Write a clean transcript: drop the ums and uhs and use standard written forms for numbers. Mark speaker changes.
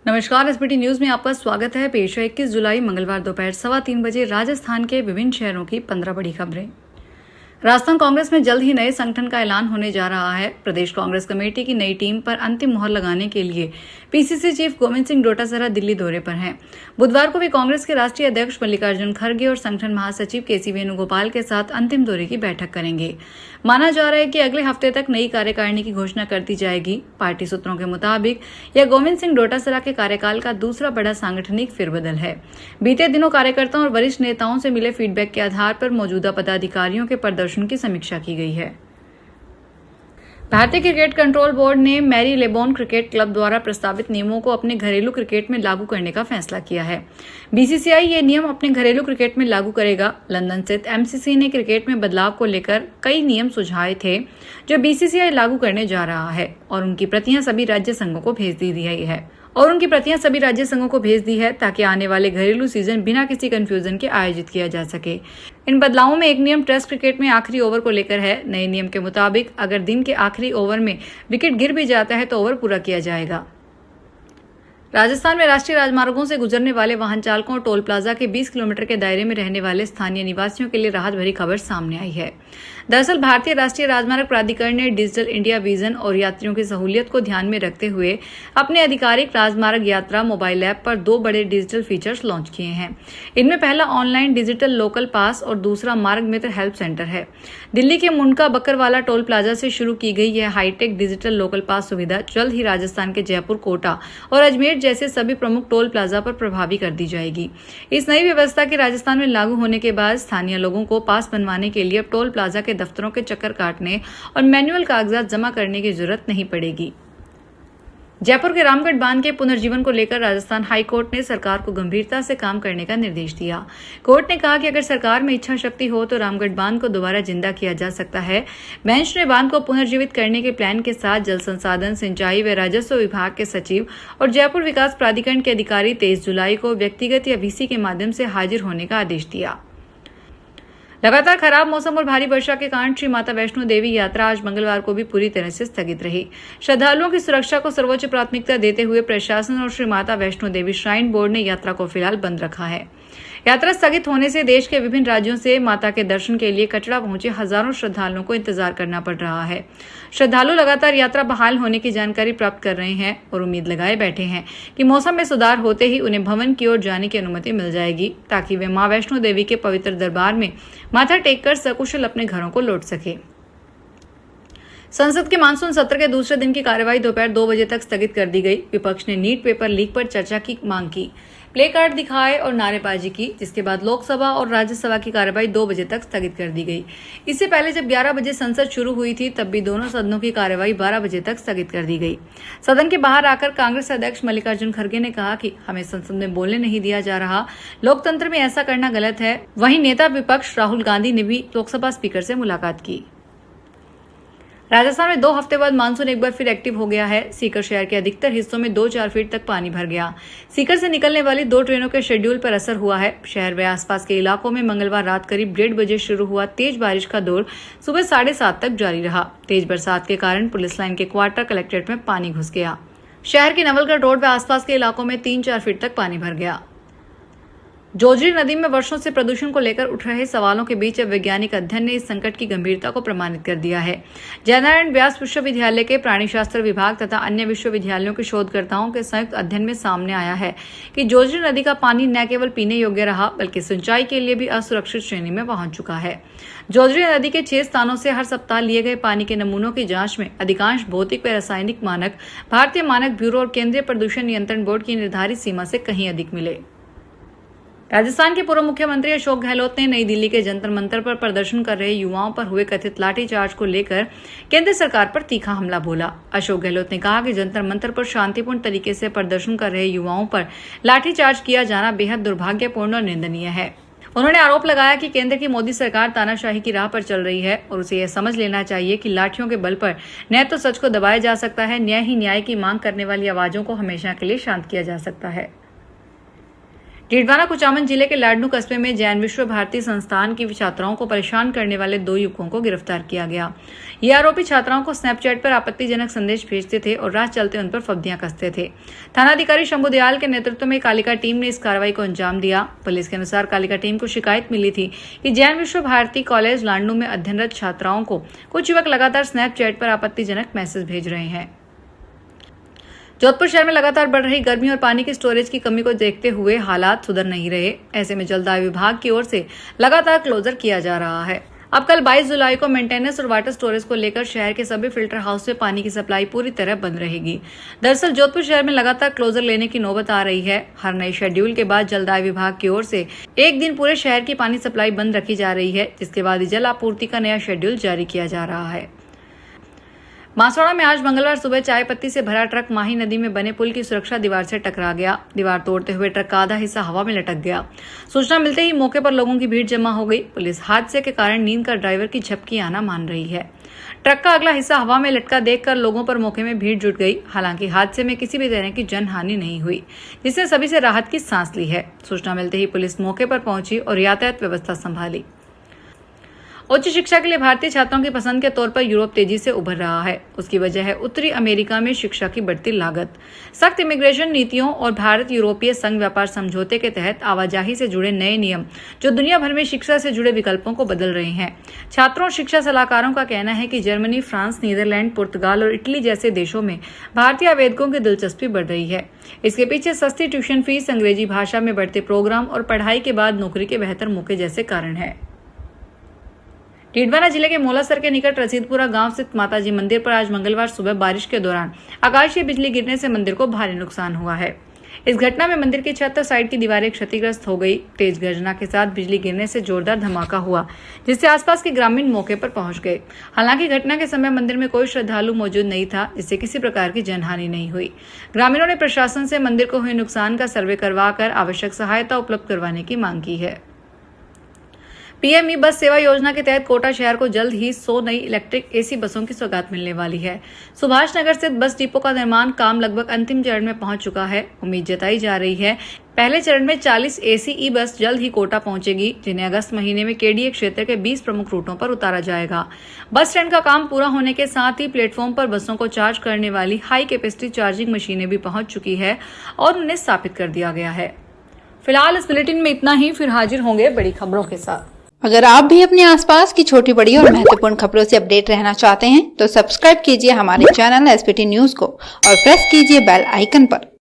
Speaker 1: नमस्कार, SBT news में आपका स्वागत है। पेश है 21 जुलाई मंगलवार दोपहर 3:15 बजे राजस्थान के विभिन्न शहरों की 15 बड़ी खबरें। राजस्थान कांग्रेस में जल्द ही नए संगठन का ऐलान होने जा रहा है। प्रदेश कांग्रेस कमेटी की नई टीम पर अंतिम मुहर लगाने के लिए पीसीसी चीफ गोविंद सिंह डोटासरा दिल्ली दौरे पर हैं। बुधवार को भी कांग्रेस के राष्ट्रीय अध्यक्ष मल्लिकार्जुन खड़गे और संगठन महासचिव केसी वेणुगोपाल के साथ अंतिम दौरे की बैठक करेंगे। माना जा रहा है कि अगले हफ्ते तक नई कार्यकारिणी की घोषणा कर दी जाएगी। पार्टी सूत्रों के मुताबिक यह गोविंद सिंह डोटासरा के कार्यकाल का दूसरा बड़ा सांगठनिक फेरबदल है। बीते दिनों कार्यकर्ताओं और वरिष्ठ नेताओं से मिले फीडबैक के आधार पर मौजूदा पदाधिकारियों के प्रदर्शन की समीक्षा की गई है। भारतीय क्रिकेट कंट्रोल बोर्ड ने मैरी लेबोन क्रिकेट क्लब द्वारा प्रस्तावित नियमों को अपने घरेलू क्रिकेट में लागू करने का फैसला किया है। बीसीसीआई ये नियम अपने घरेलू क्रिकेट में लागू करेगा। लंदन स्थित एमसीसी ने क्रिकेट में बदलाव को लेकर कई नियम सुझाए थे जो बीसीसीआई लागू करने जा रहा है और उनकी प्रतियां सभी राज्य संघों को भेज दी है ताकि आने वाले घरेलू सीजन बिना किसी कंफ्यूजन के आयोजित किया जा सके। इन बदलावों में एक नियम टेस्ट क्रिकेट में आखिरी ओवर को लेकर है। नए नियम के मुताबिक अगर दिन के आखिरी ओवर में विकेट गिर भी जाता है तो ओवर पूरा किया जाएगा। राजस्थान में राष्ट्रीय राजमार्गों से गुजरने वाले वाहन चालकों और टोल प्लाजा के 20 किलोमीटर के दायरे में रहने वाले स्थानीय निवासियों के लिए राहत भरी खबर सामने आई है। दरअसल भारतीय राष्ट्रीय राजमार्ग प्राधिकरण ने डिजिटल इंडिया विजन और यात्रियों की सहूलियत को ध्यान में रखते हुए अपने आधिकारिक राजमार्ग यात्रा मोबाइल ऐप पर 2 बड़े डिजिटल फीचर्स लॉन्च किए हैं। इनमें पहला ऑनलाइन डिजिटल लोकल पास और दूसरा मार्ग मित्र हेल्प सेंटर है। दिल्ली के मुंडका बकरवाला टोल प्लाजा से शुरू की गई यह हाईटेक डिजिटल लोकल पास सुविधा जल्द ही राजस्थान के जयपुर, कोटा और अजमेर जैसे सभी प्रमुख टोल प्लाजा पर प्रभावी कर दी जाएगी। इस नई व्यवस्था के राजस्थान में लागू होने के बाद स्थानीय लोगों को पास बनवाने के लिए अब टोल प्लाजा के दफ्तरों के चक्कर काटने और मैनुअल कागजात जमा करने की जरूरत नहीं पड़ेगी। जयपुर के रामगढ़ बांध के पुनर्जीवन को लेकर राजस्थान हाई कोर्ट ने सरकार को गंभीरता से काम करने का निर्देश दिया। कोर्ट ने कहा कि अगर सरकार में इच्छा शक्ति हो तो रामगढ़ बांध को दोबारा जिंदा किया जा सकता है। बेंच ने बांध को पुनर्जीवित करने के प्लान के साथ जल संसाधन, सिंचाई व राजस्व विभाग के सचिव और जयपुर विकास प्राधिकरण के अधिकारी 23 जुलाई को व्यक्तिगत या वीसी के माध्यम से हाजिर होने का आदेश दिया। लगातार खराब मौसम और भारी वर्षा के कारण श्री माता वैष्णो देवी यात्रा आज मंगलवार को भी पूरी तरह से स्थगित रही। श्रद्धालुओं की सुरक्षा को सर्वोच्च प्राथमिकता देते हुए प्रशासन और श्री माता वैष्णो देवी श्राइन बोर्ड ने यात्रा को फिलहाल बंद रखा है। यात्रा स्थगित होने से देश के विभिन्न राज्यों से माता के दर्शन के लिए कटरा पहुंचे हजारों श्रद्धालुओं को इंतजार करना पड़ रहा है। श्रद्धालु लगातार यात्रा बहाल होने की जानकारी प्राप्त कर रहे हैं और उम्मीद लगाए बैठे हैं कि मौसम में सुधार होते ही उन्हें भवन की ओर जाने की अनुमति मिल जाएगी ताकि वे मां वैष्णो देवी के पवित्र दरबार में माथा टेककर सकुशल अपने घरों को लौट सके। संसद के मानसून सत्र के दूसरे दिन की कार्यवाही दोपहर 2 बजे तक स्थगित कर दी गई। विपक्ष ने नीट पेपर लीक पर चर्चा की मांग की, प्ले कार्ड दिखाए और नारेबाजी की, जिसके बाद लोकसभा और राज्यसभा की कार्यवाही 2 बजे तक स्थगित कर दी गई। इससे पहले जब 11 बजे संसद शुरू हुई थी तब भी दोनों सदनों की कार्यवाही 12 बजे तक स्थगित कर दी गई। सदन के बाहर आकर कांग्रेस अध्यक्ष मल्लिकार्जुन खड़गे ने कहा कि हमें संसद में बोलने नहीं दिया जा रहा, लोकतंत्र में ऐसा करना गलत है। वहीं नेता विपक्ष राहुल गांधी ने भी लोकसभा स्पीकर से मुलाकात की। राजस्थान में 2 हफ्ते बाद मानसून एक बार फिर एक्टिव हो गया है। सीकर शहर के अधिकतर हिस्सों में 2-4 फीट तक पानी भर गया। सीकर से निकलने वाली 2 ट्रेनों के शेड्यूल पर असर हुआ है। शहर व आसपास के इलाकों में मंगलवार रात करीब 1:30 बजे शुरू हुआ तेज बारिश का दौर सुबह 7:30 तक जारी रहा। तेज बरसात के कारण पुलिस लाइन के क्वार्टर कलेक्ट्रेट में पानी घुस गया। शहर की नवलगढ़ रोड व आसपास के इलाकों में 3-4 फीट तक पानी भर गया। जोजरी नदी में वर्षों से प्रदूषण को लेकर उठ रहे सवालों के बीच अब वैज्ञानिक अध्ययन ने इस संकट की गंभीरता को प्रमाणित कर दिया है। जयनारायण व्यास विश्वविद्यालय के प्राणीशास्त्र विभाग तथा अन्य विश्वविद्यालयों के शोधकर्ताओं के संयुक्त अध्ययन में सामने आया है कि जोजरी नदी का पानी न केवल पीने योग्य रहा बल्कि सिंचाई के लिए भी असुरक्षित श्रेणी में पहुंच चुका है। जोजरी नदी के 6 स्थानों से हर सप्ताह लिए गए पानी के नमूनों की जांच में अधिकांश भौतिक व रासायनिक मानक भारतीय मानक ब्यूरो और केंद्रीय प्रदूषण नियंत्रण बोर्ड की निर्धारित सीमा से कहीं अधिक मिले। राजस्थान के पूर्व मुख्यमंत्री अशोक गहलोत ने नई दिल्ली के जंतर मंतर पर प्रदर्शन कर रहे युवाओं पर हुए कथित लाठीचार्ज को लेकर केंद्र सरकार पर तीखा हमला बोला। अशोक गहलोत ने कहा कि जंतर मंतर पर शांतिपूर्ण तरीके से प्रदर्शन कर रहे युवाओं पर लाठीचार्ज किया जाना बेहद दुर्भाग्यपूर्ण और निंदनीय है। उन्होंने आरोप लगाया कि केंद्र की मोदी सरकार तानाशाही की राह पर चल रही है और उसे यह समझ लेना चाहिए कि लाठियों के बल पर न तो सच को दबाया जा सकता है, न ही न्याय की मांग करने वाली आवाजों को हमेशा के लिए शांत किया जा सकता है। डीडवाना कुचामन जिले के लाडनू कस्बे में जैन विश्व भारती संस्थान की छात्राओं को परेशान करने वाले 2 युवकों को गिरफ्तार किया गया। ये आरोपी छात्राओं को स्नैपचैट पर आपत्तिजनक संदेश भेजते थे और राह चलते उन पर फब्दियां कसते थे। थानाधिकारी शंभू दयाल के नेतृत्व में कालिका टीम ने इस कार्रवाई को अंजाम दिया। पुलिस के अनुसार कालिका टीम को शिकायत मिली थी कि जैन विश्व भारती कॉलेज लाडनू में अध्ययनरत छात्राओं को कुछ युवक लगातार स्नैपचैट पर आपत्तिजनक मैसेज भेज रहे हैं। जोधपुर शहर में लगातार बढ़ रही गर्मी और पानी की स्टोरेज की कमी को देखते हुए हालात सुधर नहीं रहे। ऐसे में जल दाय विभाग की ओर से लगातार क्लोजर किया जा रहा है। अब कल 22 जुलाई को मेंटेनेंस और वाटर स्टोरेज को लेकर शहर के सभी फिल्टर हाउस में पानी की सप्लाई पूरी तरह बंद रहेगी। दरअसल जोधपुर शहर में लगातार क्लोजर लेने की नौबत आ रही है। हर नए शेड्यूल के बाद जल दाय विभाग की ओर से एक दिन पूरे शहर की पानी सप्लाई बंद रखी जा रही है, जिसके बाद जल आपूर्ति का नया शेड्यूल जारी किया जा रहा है। मासौड़ा में आज मंगलवार सुबह चाय पत्ती से भरा ट्रक माही नदी में बने पुल की सुरक्षा दीवार से टकरा गया। दीवार तोड़ते हुए ट्रक का आधा हिस्सा हवा में लटक गया। सूचना मिलते ही मौके पर लोगों की भीड़ जमा हो गई। पुलिस हादसे के कारण नींद का ड्राइवर की झपकी आना मान रही है। ट्रक का अगला हिस्सा हवा में लटका देखकर लोगों पर मौके में भीड़ जुट गई। हालांकि हादसे में किसी भी तरह की जनहानि नहीं हुई, जिससे सभी से राहत की सांस ली है। सूचना मिलते ही पुलिस मौके पर पहुंची और यातायात व्यवस्था संभाली। उच्च शिक्षा के लिए भारतीय छात्रों की पसंद के तौर पर यूरोप तेजी से उभर रहा है। उसकी वजह है उत्तरी अमेरिका में शिक्षा की बढ़ती लागत, सख्त इमिग्रेशन नीतियों और भारत यूरोपीय संघ व्यापार समझौते के तहत आवाजाही से जुड़े नए नियम जो दुनिया भर में शिक्षा से जुड़े विकल्पों को बदल रहे हैं। छात्रों और शिक्षा सलाहकारों का कहना है कि जर्मनी, फ्रांस, नीदरलैंड, पुर्तगाल और इटली जैसे देशों में भारतीय आवेदकों की दिलचस्पी बढ़ रही है। इसके पीछे सस्ती ट्यूशन फीस, अंग्रेजी भाषा में बढ़ते प्रोग्राम और पढ़ाई के बाद नौकरी के बेहतर मौके जैसे कारण है। डीडवाना जिले के मोलासर के निकट रसीदपुरा गांव स्थित माताजी मंदिर पर आज मंगलवार सुबह बारिश के दौरान आकाशीय बिजली गिरने से मंदिर को भारी नुकसान हुआ है। इस घटना में मंदिर की छत और साइड की दीवारें क्षतिग्रस्त हो गई। तेज गर्जना के साथ बिजली गिरने से जोरदार धमाका हुआ, जिससे आसपास के ग्रामीण मौके पर पहुंच गए। हालांकि घटना के समय मंदिर में कोई श्रद्धालु मौजूद नहीं था, जिससे किसी प्रकार की जनहानि नहीं हुई। ग्रामीणों ने प्रशासन से मंदिर को हुए नुकसान का सर्वे करवाकर आवश्यक सहायता उपलब्ध करवाने की मांग की है। पीएमई बस सेवा योजना के तहत कोटा शहर को जल्द ही 100 नई इलेक्ट्रिक एसी बसों की सौगात मिलने वाली है। सुभाष नगर स्थित बस डिपो का निर्माण काम लगभग अंतिम चरण में पहुंच चुका है। उम्मीद जताई जा रही है पहले चरण में 40 एसी ई बस जल्द ही कोटा पहुंचेगी, जिन्हें अगस्त महीने में केडीए क्षेत्र के 20 प्रमुख रूटों पर उतारा जाएगा। बस स्टैंड का काम पूरा होने के साथ ही प्लेटफॉर्म पर बसों को चार्ज करने वाली हाई कैपेसिटी चार्जिंग मशीनें भी पहुंच चुकी है और उन्हें स्थापित कर दिया गया है। फिलहाल इस बुलेटिन में इतना ही, फिर हाजिर होंगे बड़ी खबरों के साथ।
Speaker 2: अगर आप भी अपने आसपास की छोटी बड़ी और महत्वपूर्ण खबरों से अपडेट रहना चाहते हैं तो सब्सक्राइब कीजिए हमारे चैनल एसपीटी न्यूज को और प्रेस कीजिए बेल आइकन पर।